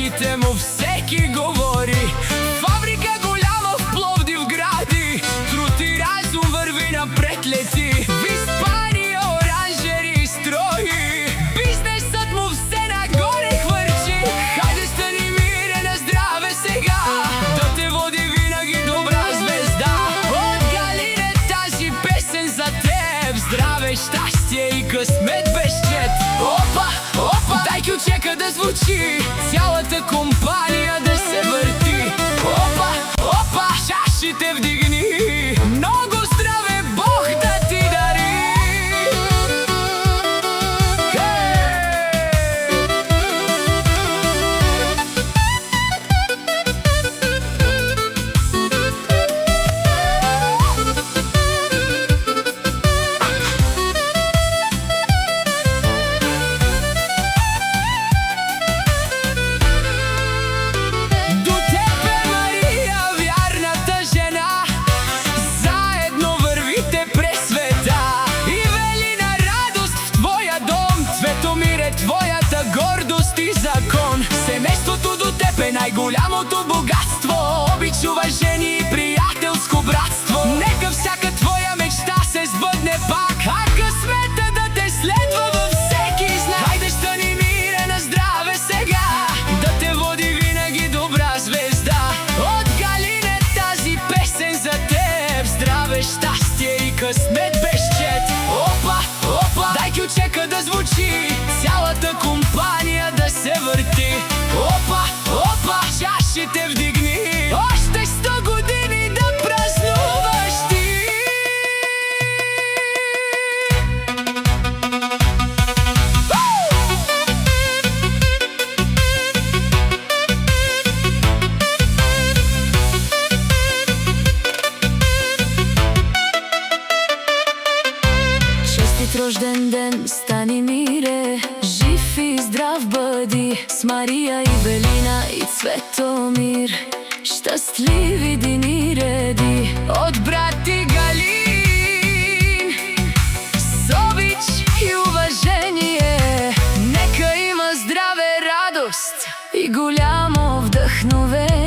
дрехите му всеки говори. Фабрика голяма в Пловдив гради, труд и разум върви напред лети. В Испания оранжери строи, бизнесът му все нагоре хвърчи. Хайде стани мире на здраве сега, да те води винаги добра звезда. От Галина тази песен за теб, здраве, щастие и късмет без чет. Опа, опа, дай ключека да звучи, цялата компания да се върти. Опа, опа, чашите вдигни, много здраве Бог да ти дари. Твоята гордост и закон, семейството до теб е най-голямото богатство. Обич, уважение и приятелско братство. Нека всяка твоя мечта се сбъдне пак, а късмета да те следва във всеки знак. Хайде стани мире на здраве сега, да те води винаги добра звезда. От Галина тази песен за теб, здраве, щастие и късмет без чет. Опа, опа, дай ключека да звучи, цялата компания да се върти. Опа, опа, чашите вдигни, още 100 години да празнуваш ти. Честит рожден ден, стани мире, жив и здрав бъди, с Мария и Велина и Цветомир. Щастливи дни реди от брат и Галин, с обич и уважение. Нека има здраве, радост и голямо вдъхновение.